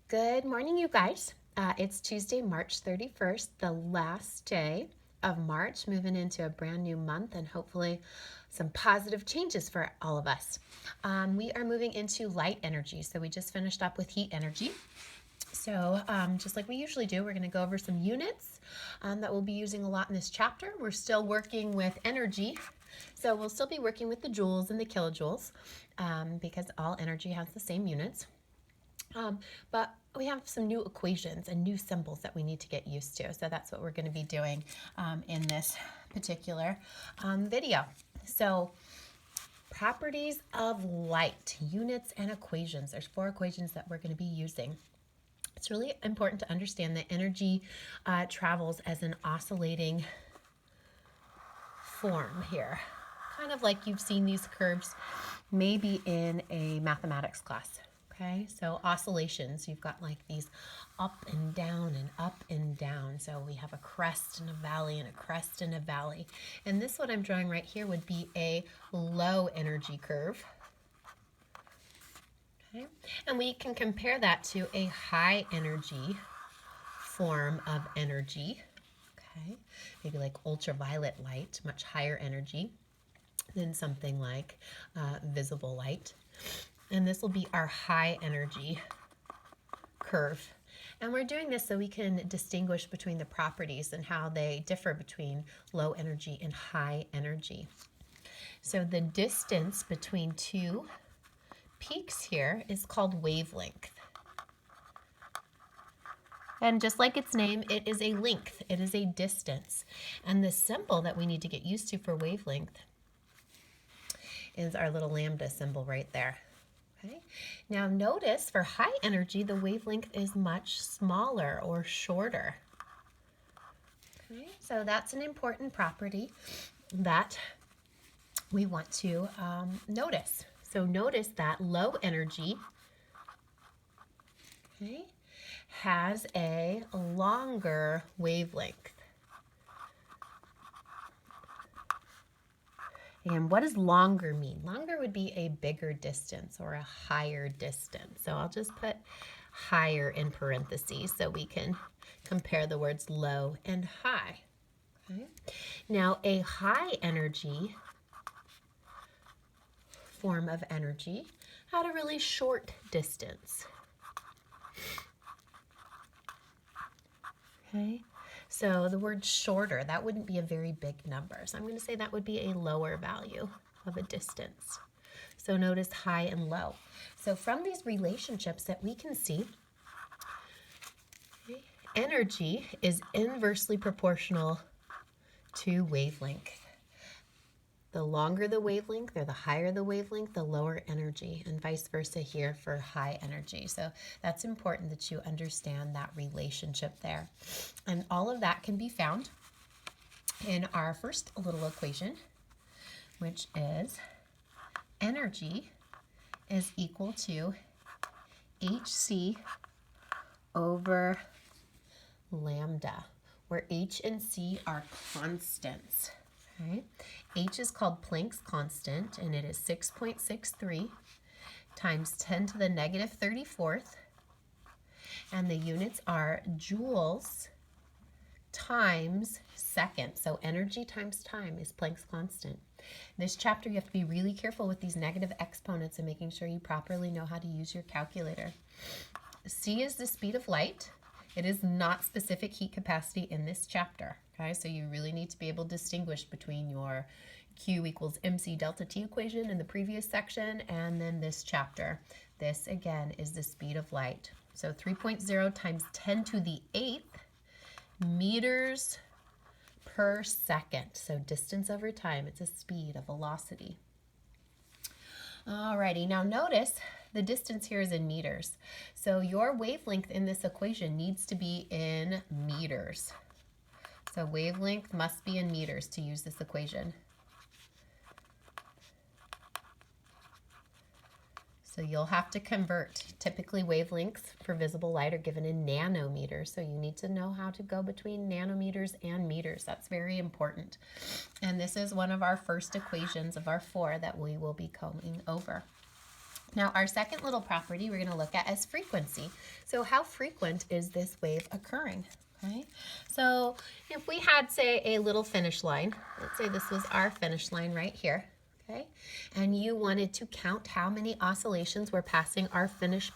Good morning, you guys. It's Tuesday, March 31st, the last day of March, moving into a brand new month and hopefully some positive changes for all of us. We are moving into light energy. So we just finished up with heat energy. So just like we usually do, we're going to go over some units that we'll be using a lot in this chapter. We're still working with energy. So we'll still be working with the joules and the kilojoules because all energy has the same units. But we have some new equations and new symbols that we need to get used to. So that's what we're going to be doing in this particular video. So properties of light, units and equations. There's 4 equations that we're going to be using. It's really important to understand that energy travels as an oscillating form here. Kind of like you've seen these curves maybe in a mathematics class. Okay, so oscillations, you've got like these up and down and up and down. So we have a crest and a valley and a crest and a valley. And this, what I'm drawing right here, would be a low energy curve. Okay, and we can compare that to a high energy form of energy. Okay, maybe like ultraviolet light, much higher energy than something like visible light. And this will be our high energy curve. And we're doing this so we can distinguish between the properties and how they differ between low energy and high energy. So the distance between 2 peaks here is called wavelength. And just like its name, it is a length, it is a distance. And the symbol that we need to get used to for wavelength is our little lambda symbol right there. Okay. Now notice for high energy, the wavelength is much smaller or shorter. Okay. So that's an important property that we want to notice. So notice that low energy, okay, has a longer wavelength. And what does longer mean? Longer would be a bigger distance or a higher distance. So I'll just put higher in parentheses so we can compare the words low and high. Okay. Now a high energy form of energy had a really short distance. Okay. So the word shorter, that wouldn't be a very big number. So I'm going to say that would be a lower value of a distance. So notice high and low. So from these relationships that we can see, okay, energy is inversely proportional to wavelength. The longer the wavelength or the higher the wavelength, the lower energy, and vice versa here for high energy. So that's important that you understand that relationship there. And all of that can be found in our first little equation, which is energy is equal to Hc over lambda, where H and C are constants. Okay. H is called Planck's constant, and it is 6.63 times 10 to the negative 34th. And the units are joules times second. So energy times time is Planck's constant. In this chapter, you have to be really careful with these negative exponents and making sure you properly know how to use your calculator. C is the speed of light. It is not specific heat capacity in this chapter. Okay, so you really need to be able to distinguish between your Q equals mc delta T equation in the previous section and then this chapter. This, again, is the speed of light. So 3.0 times 10 to the 8th meters per second. So distance over time, it's a speed, a velocity. Alrighty, now notice the distance here is in meters. So your wavelength in this equation needs to be in meters. So wavelength must be in meters to use this equation. So you'll have to convert. Typically wavelengths for visible light are given in nanometers. So you need to know how to go between nanometers and meters. That's very important. And this is one of our first equations of our 4 that we will be going over. Now, our second little property we're going to look at is frequency. So how frequent is this wave occurring? Okay, so if we had, say, a little finish line, let's say this was our finish line right here, okay, and you wanted to count how many oscillations were passing our finish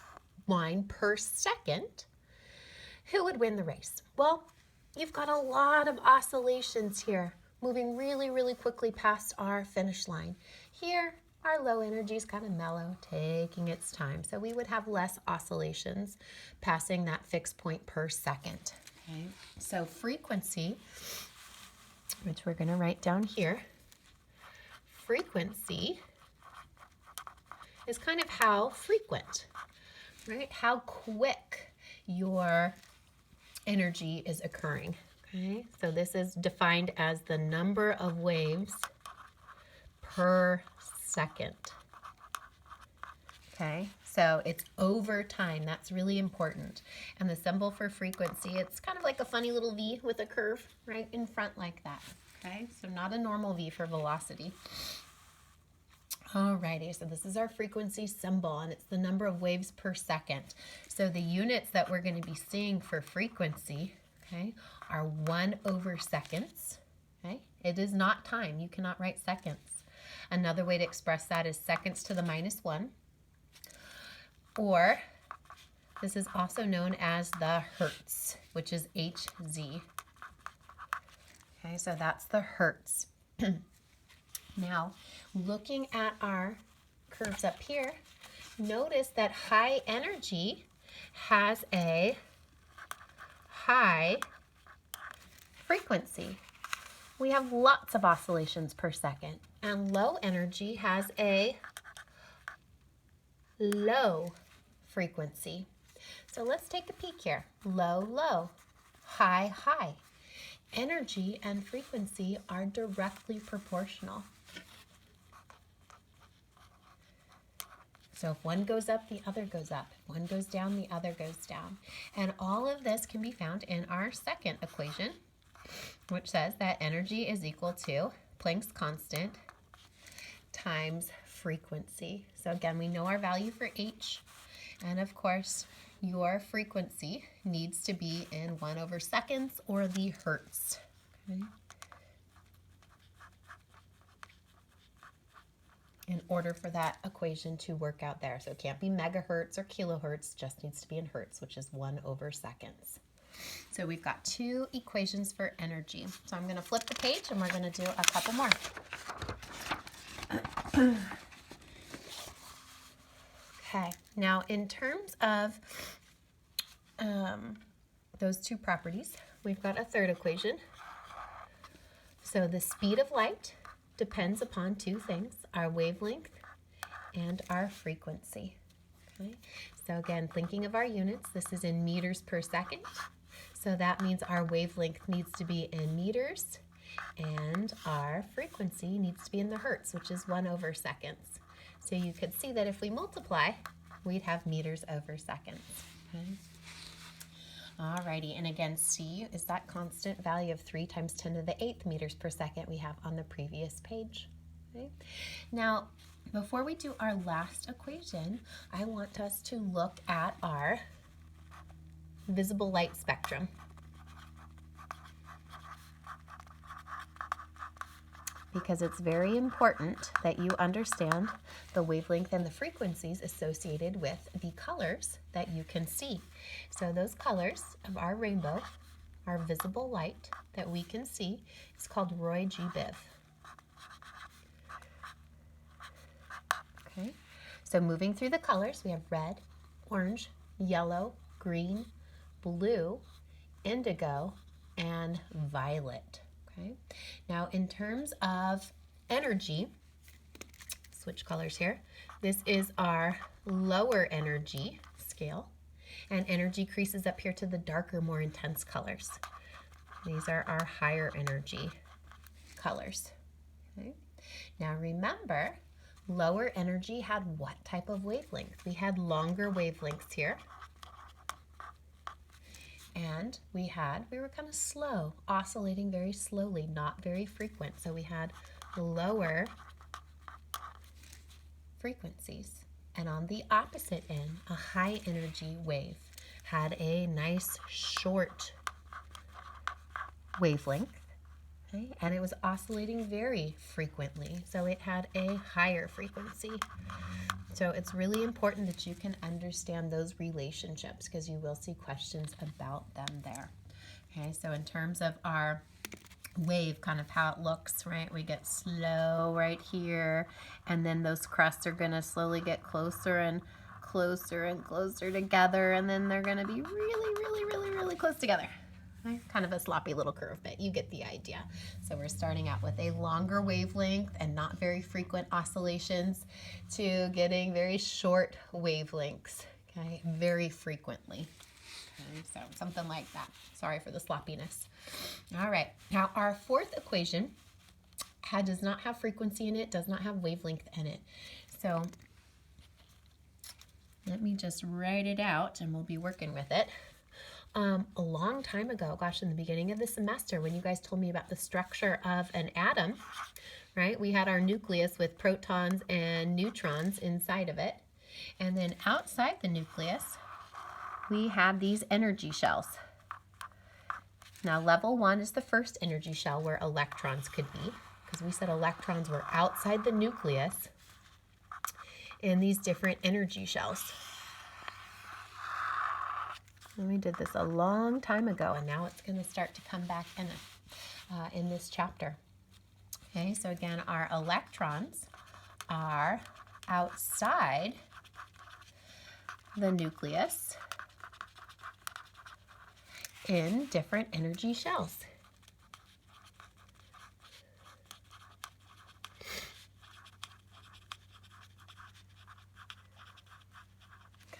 line per second, who would win the race? Well, you've got a lot of oscillations here, moving really, really quickly past our finish line. Here, our low energy is kind of mellow, taking its time. So we would have less oscillations passing that fixed point per second. Okay. So frequency, which we're going to write down here, frequency is kind of how frequent, right? How quick your energy is occurring. Okay. So this is defined as the number of waves per second. Okay, so it's over time. That's really important. And the symbol for frequency, it's kind of like a funny little V with a curve right in front like that. Okay, so not a normal V for velocity. Alrighty, so this is our frequency symbol, and it's the number of waves per second. So the units that we're going to be seeing for frequency, okay, are 1/seconds. Okay, it is not time. You cannot write seconds. Another way to express that is seconds to the -1, or this is also known as the hertz, which is Hz. Okay, so that's the hertz. Now, looking at our curves up here, notice that high energy has a high frequency. We have lots of oscillations per second. And low energy has a low frequency. So let's take a peek here. Low, low, high, high. Energy and frequency are directly proportional. So if one goes up, the other goes up. If one goes down, the other goes down. And all of this can be found in our second equation, which says that energy is equal to Planck's constant times frequency. So again, we know our value for H, and of course, your frequency needs to be in 1/seconds or the hertz. Okay. In order for that equation to work out there. So it can't be megahertz or kilohertz, just needs to be in hertz, which is 1/seconds. So we've got two equations for energy. So I'm going to flip the page and we're going to do a couple more. Okay, now in terms of those two properties, we've got a third equation. So the speed of light depends upon two things, our wavelength and our frequency. Okay, so again, thinking of our units, this is in meters per second. So that means our wavelength needs to be in meters and our frequency needs to be in the hertz, which is 1/seconds. So you could see that if we multiply, we'd have meters over seconds. Okay. Alrighty, and again, C is that constant value of 3 × 10⁸ meters per second we have on the previous page. Okay. Now, before we do our last equation, I want us to look at our visible light spectrum. Because it's very important that you understand the wavelength and the frequencies associated with the colors that you can see. So those colors of our rainbow, our visible light that we can see, is called Roy G. Biv. Okay, so moving through the colors, we have red, orange, yellow, green, blue, indigo, and violet. Okay. Now, in terms of energy, switch colors here. This is our lower energy scale, and energy creases up here to the darker, more intense colors. These are our higher energy colors. Okay. Now, remember, lower energy had what type of wavelength? We had longer wavelengths here. And we were kind of slow, oscillating very slowly, not very frequent. So we had lower frequencies. And on the opposite end, a high energy wave had a nice short wavelength, okay? And it was oscillating very frequently, so it had a higher frequency. So it's really important that you can understand those relationships because you will see questions about them there. Okay, so in terms of our wave, kind of how it looks, right? We get slow right here, and then those crests are going to slowly get closer and closer and closer together, and then they're going to be really close together. Okay? Kind of a sloppy little curve, but you get the idea. So we're starting out with a longer wavelength and not very frequent oscillations to getting very short wavelengths, okay, very frequently. Okay, so something like that. Sorry for the sloppiness. All right, now our fourth equation does not have frequency in it, does not have wavelength in it. So let me just write it out and we'll be working with it. A long time ago, gosh, in the beginning of the semester, when you guys told me about the structure of an atom, right? We had our nucleus with protons and neutrons inside of it. And then outside the nucleus, we have these energy shells. Now, level 1 is the first energy shell where electrons could be, because we said electrons were outside the nucleus in these different energy shells. And we did this a long time ago, and now it's going to start to come back in this chapter. Okay, so again, our electrons are outside the nucleus in different energy shells.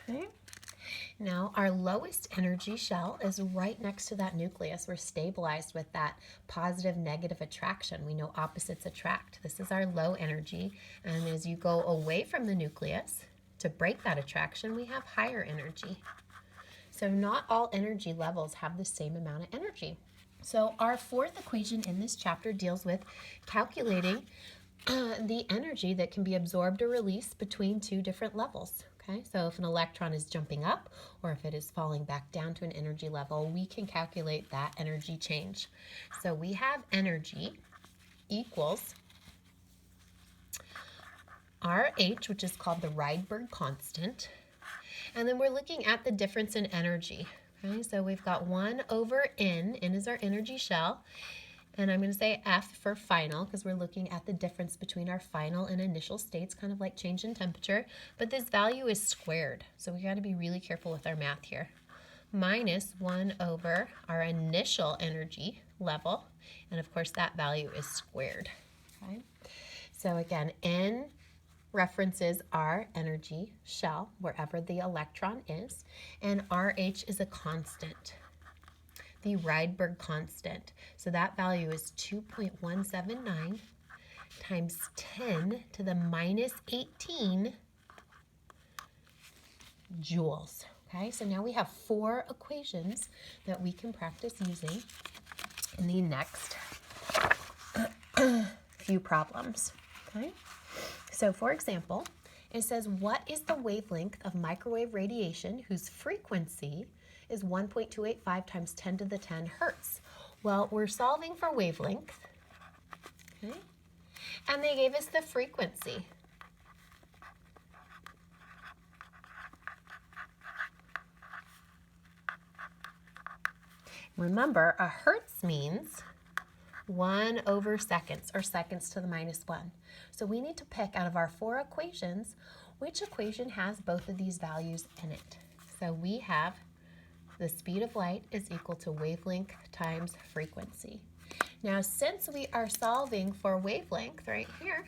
Okay. Now, our lowest energy shell is right next to that nucleus. We're stabilized with that positive-negative attraction. We know opposites attract. This is our low energy. And as you go away from the nucleus to break that attraction, we have higher energy. So not all energy levels have the same amount of energy. So our fourth equation in this chapter deals with calculating the energy that can be absorbed or released between two different levels. Okay, so if an electron is jumping up or if it is falling back down to an energy level, we can calculate that energy change. So we have energy equals RH, which is called the Rydberg constant. And then we're looking at the difference in energy. Okay, so we've got 1 over N. N is our energy shell. And I'm going to say F for final because we're looking at the difference between our final and initial states, kind of like change in temperature. But this value is squared, so we got to be really careful with our math here. Minus 1 over our initial energy level. And of course, that value is squared. Okay? So again, N references our energy shell, wherever the electron is. And RH is a constant, the Rydberg constant. So that value is 2.179 times 10 to the minus 18 joules. Okay, so now we have 4 equations that we can practice using in the next few problems. Okay, so for example, it says, what is the wavelength of microwave radiation whose frequency is 1.285 times 10 to the 10 hertz? Well, we're solving for wavelength, okay? And they gave us the frequency. Remember, a hertz means 1 over seconds, or seconds to the minus 1. So we need to pick out of our 4 equations, which equation has both of these values in it. So we have the speed of light is equal to wavelength times frequency. Now, since we are solving for wavelength right here,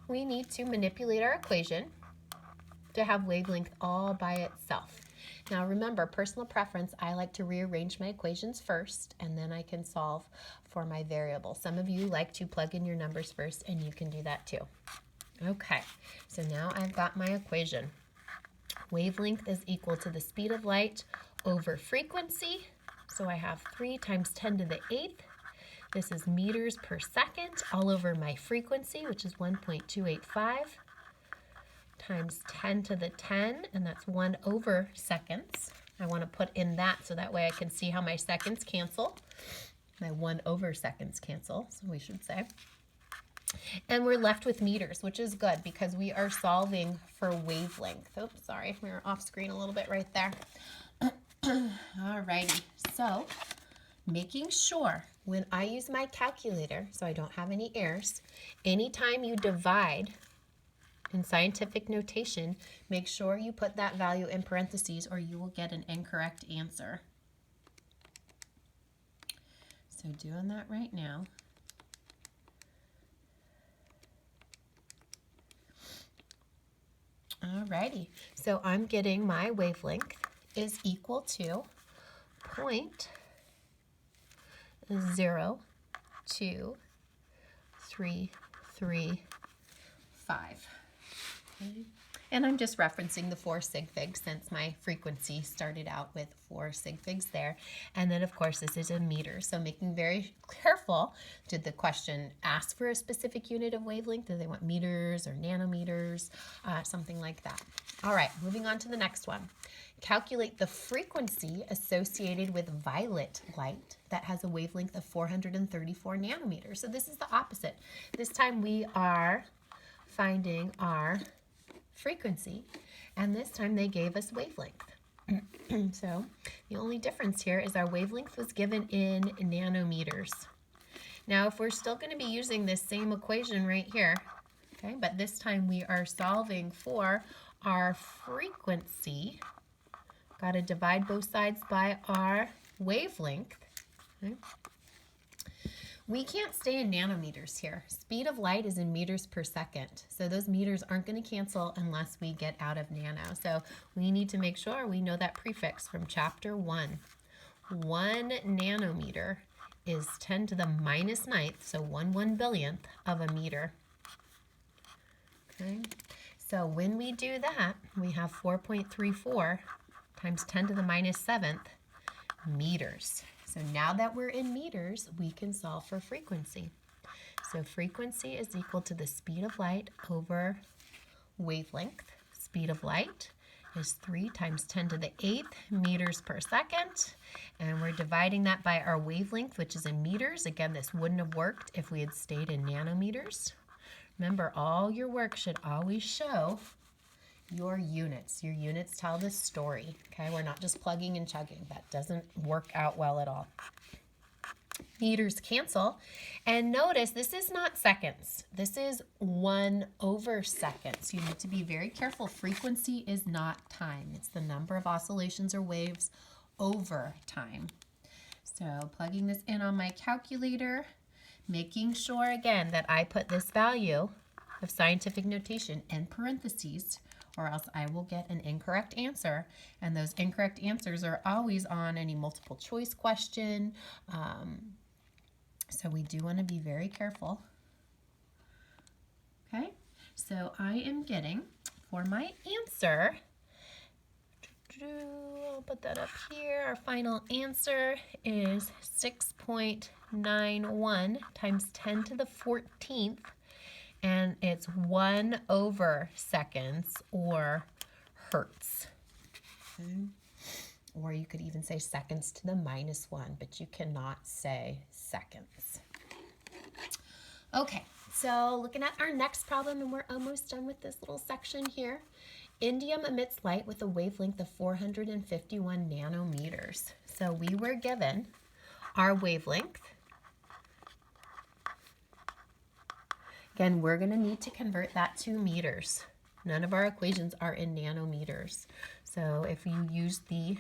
we need to manipulate our equation to have wavelength all by itself. Now remember, personal preference, I like to rearrange my equations first and then I can solve for my variable. Some of you like to plug in your numbers first and you can do that too. Okay, so now I've got my equation. Wavelength is equal to the speed of light over frequency. So I have 3 times 10 to the 8th. This is meters per second all over my frequency, which is 1.285, times 10 to the 10, and that's 1 over seconds. I want to put in that so that way I can see how my seconds cancel. My 1 over seconds cancel, so we should say. And we're left with meters, which is good because we are solving for wavelength. Oops, sorry, we were off screen a little bit right there. Alrighty, so making sure when I use my calculator, so I don't have any errors, anytime you divide in scientific notation, make sure you put that value in parentheses or you will get an incorrect answer. So doing that right now. Alrighty, so I'm getting my wavelength is equal to 0.02335. Okay. And I'm just referencing the 4 sig figs since my frequency started out with 4 sig figs there. And then of course this is in meters, so making very careful. Did the question ask for a specific unit of wavelength? Do they want meters or nanometers? Something like that. All right, moving on to the next one. Calculate the frequency associated with violet light that has a wavelength of 434 nanometers. So this is the opposite. This time we are finding our frequency, and this time they gave us wavelength. So the only difference here is our wavelength was given in nanometers. Now if we're still going to be using this same equation right here, okay, but this time we are solving for our frequency, got to divide both sides by our wavelength. Okay. We can't stay in nanometers here. Speed of light is in meters per second. So those meters aren't going to cancel unless we get out of nano. So we need to make sure we know that prefix from chapter 1. 1 nanometer is 10 to the minus 9th, so 1/1 of a meter. Okay. So when we do that, we have 4.34 times 10 to the minus 7th meters. So now that we're in meters, we can solve for frequency. So frequency is equal to the speed of light over wavelength. Speed of light is 3 times 10 to the 8th meters per second. And we're dividing that by our wavelength, which is in meters. Again, this wouldn't have worked if we had stayed in nanometers. Remember, all your work should always show your units. Your units tell the story, okay? We're not just plugging and chugging. That doesn't work out well at all. Meters cancel. And notice, this is not seconds. This is 1 over seconds. You need to be very careful. Frequency is not time. It's the number of oscillations or waves over time. So plugging this in on my calculator, making sure, again, that I put this value of scientific notation in parentheses, or else I will get an incorrect answer. And those incorrect answers are always on any multiple choice question. So we do want to be very careful. Okay, so I am getting, for my answer, I'll put that up here, our final answer is 6.91 times 10 to the 14th. And it's 1 over seconds or hertz. Okay. Or you could even say seconds to the minus 1, but you cannot say seconds. Okay, so looking at our next problem, and we're almost done with this little section here. Indium emits light with a wavelength of 451 nanometers. So we were given our wavelength. Again, we're going to need to convert that to meters. None of our equations are in nanometers. So if you use the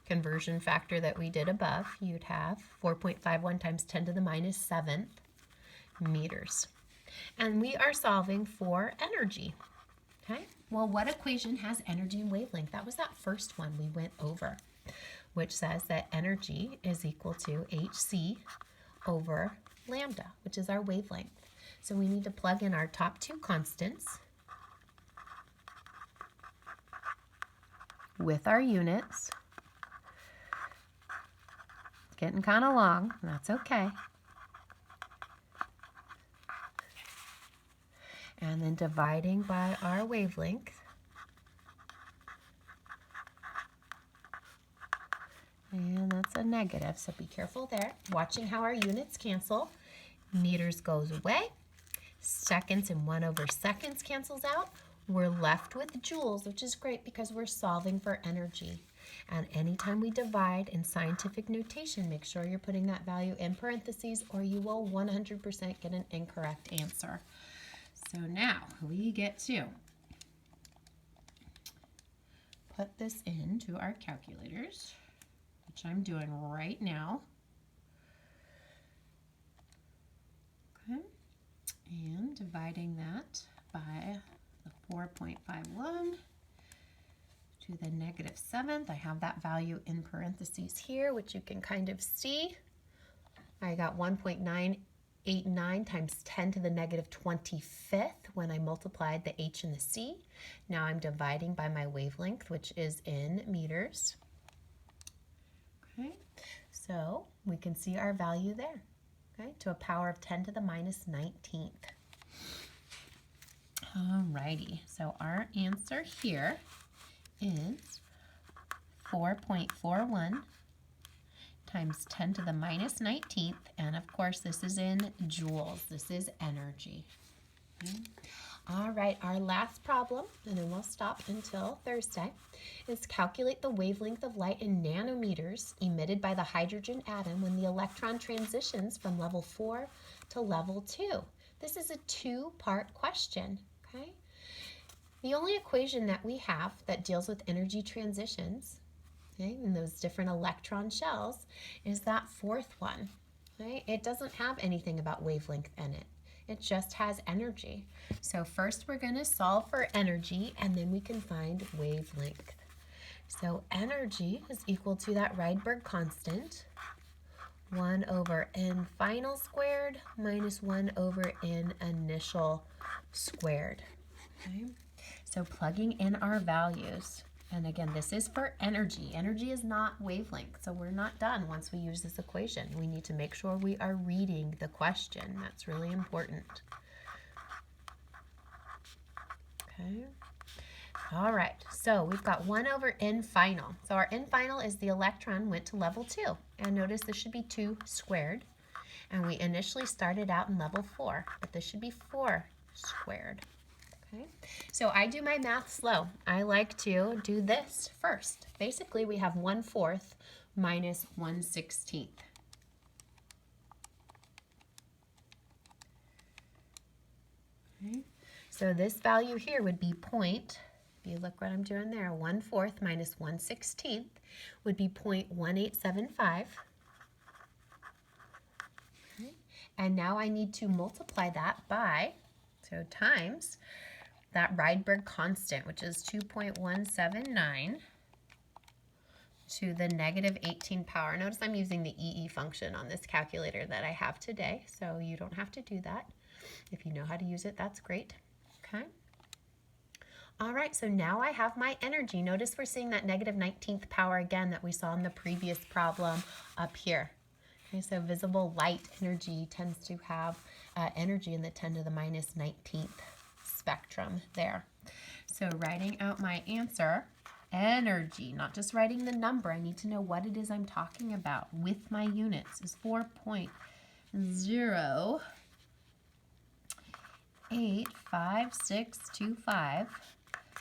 conversion factor that we did above, you'd have 4.51 times 10 to the minus 7th meters. And we are solving for energy. Okay, well, what equation has energy and wavelength? That was that first one we went over, which says that energy is equal to hc over lambda, which is our wavelength. So we need to plug in our top two constants with our units. It's getting kind of long, and that's okay. And then dividing by our wavelength, that's a negative, so be careful there. Watching how our units cancel. Meters goes away. Seconds and 1/2 cancels out. We're left with joules, which is great because we're solving for energy. And anytime we divide in scientific notation, make sure you're putting that value in parentheses or you will 100% get an incorrect answer. So now we get to put this into our calculators, which I'm doing right now. Okay, and dividing that by the 4.51 to the -7th. I have that value in parentheses here, which you can kind of see. I got 1.989 times 10 to the -25th when I multiplied the h and the c. Now I'm dividing by my wavelength, which is in meters. Okay, so we can see our value there, okay, to a power of 10 to the -19th. Alrighty, so our answer here is 4.41 times 10 to the -19th, and of course this is in joules. This is energy. Okay. All right, our last problem, and then we'll stop until Thursday, is calculate the wavelength of light in nanometers emitted by the hydrogen atom when the electron transitions from level 4 to level 2. This is a two-part question, okay? The only equation that we have that deals with energy transitions, okay, in those different electron shells, is that fourth one. Okay? It doesn't have anything about wavelength in it. It just has energy. So first we're going to solve for energy, and then we can find wavelength. So energy is equal to that Rydberg constant, 1/n final squared minus 1/n initial squared. Okay? So plugging in our values, and again, this is for energy. Energy is not wavelength, so we're not done once we use this equation. We need to make sure we are reading the question. That's really important. Okay. All right, so we've got 1/n final. So our n final is the electron went to level 2. And notice this should be 2 squared. And we initially started out in level 4, but this should be 4 squared. Okay. So I do my math slow. I like to do this first. Basically, we have 1/4 minus 1/16. Okay. So this value here would be if you look what I'm doing there, 1/4 minus 1/16 would be 0.1875. Okay. And now I need to multiply that by, so times, that Rydberg constant, which is 2.179 to the -18 power. Notice I'm using the EE function on this calculator that I have today, so you don't have to do that. If you know how to use it, that's great. Okay. All right, so now I have my energy. Notice we're seeing that -19th power again that we saw in the previous problem up here. Okay, so visible light energy tends to have energy in the 10 to the -19th spectrum there. So writing out my answer, energy, not just writing the number, I need to know what it is I'm talking about with my units, is 4.0852625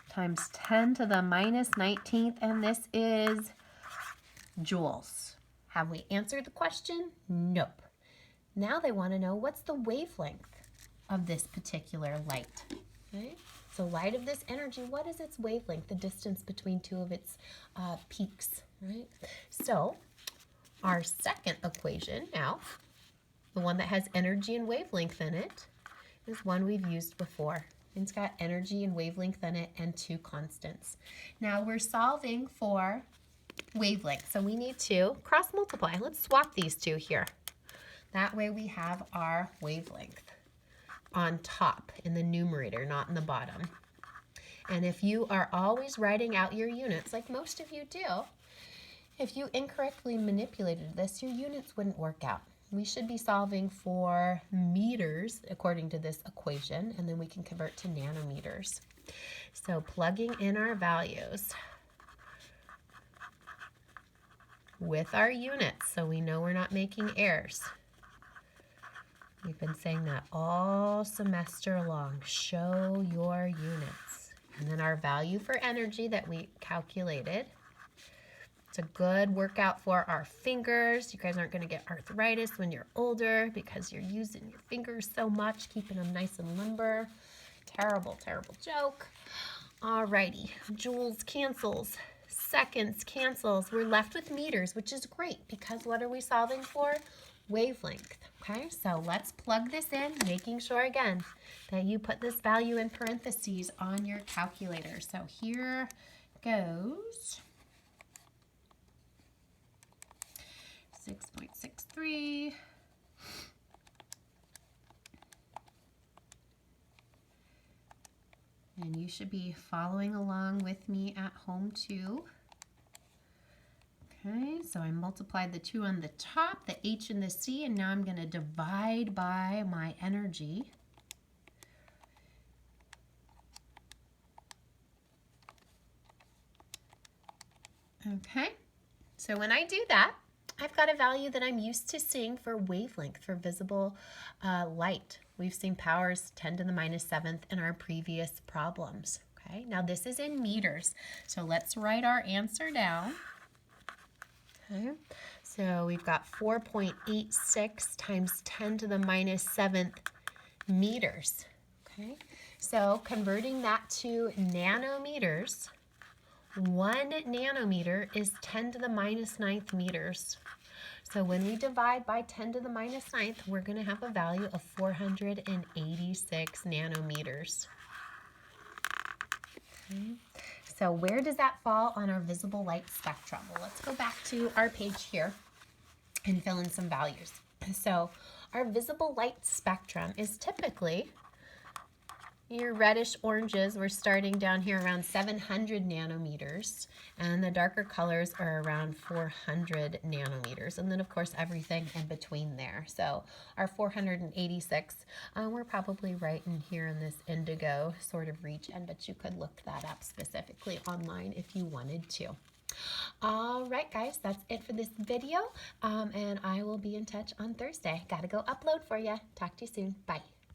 times 10 to the -19th, and this is joules. Have we answered the question? Nope. Now they want to know what's the wavelength of this particular light. Okay? So light of this energy, what is its wavelength, the distance between two of its peaks, right? So our second equation now, the one that has energy and wavelength in it, is one we've used before. It's got energy and wavelength in it and two constants. Now we're solving for wavelength, so we need to cross multiply. Let's swap these two here. That way we have our wavelength on top in the numerator, not in the bottom. And if you are always writing out your units, like most of you do, if you incorrectly manipulated this, your units wouldn't work out. We should be solving for meters according to this equation, and then we can convert to nanometers. So plugging in our values, with our units so we know we're not making errors. We've been saying that all semester long. Show your units. And then our value for energy that we calculated. It's a good workout for our fingers. You guys aren't going to get arthritis when you're older because you're using your fingers so much, keeping them nice and limber. Terrible, terrible joke. Alrighty, joules cancels, seconds cancels. We're left with meters, which is great because what are we solving for? Wavelength. Okay, so let's plug this in, making sure again that you put this value in parentheses on your calculator. So here goes 6.63. And you should be following along with me at home too. Okay, so I multiplied the 2 on the top, the H and the C, and now I'm going to divide by my energy. Okay, so when I do that, I've got a value that I'm used to seeing for wavelength, for visible light. We've seen powers 10 to the minus 7th in our previous problems. Okay, now this is in meters, so let's write our answer down. Okay, so we've got 4.86 times 10 to the minus 7th meters. Okay, so converting that to nanometers, 1 nanometer is 10 to the minus 9th meters. So when we divide by 10 to the minus 9th, we're going to have a value of 486 nanometers. Okay. So where does that fall on our visible light spectrum? Well, let's go back to our page here and fill in some values. So our visible light spectrum is typically your reddish oranges. We're starting down here around 700 nanometers, and the darker colors are around 400 nanometers, and then of course everything in between there. So our 486, we're probably right in here in this indigo sort of region, but you could look that up specifically online if you wanted to. All right, guys, that's it for this video, and I will be in touch on Thursday. Gotta go upload for you. Talk to you soon. Bye.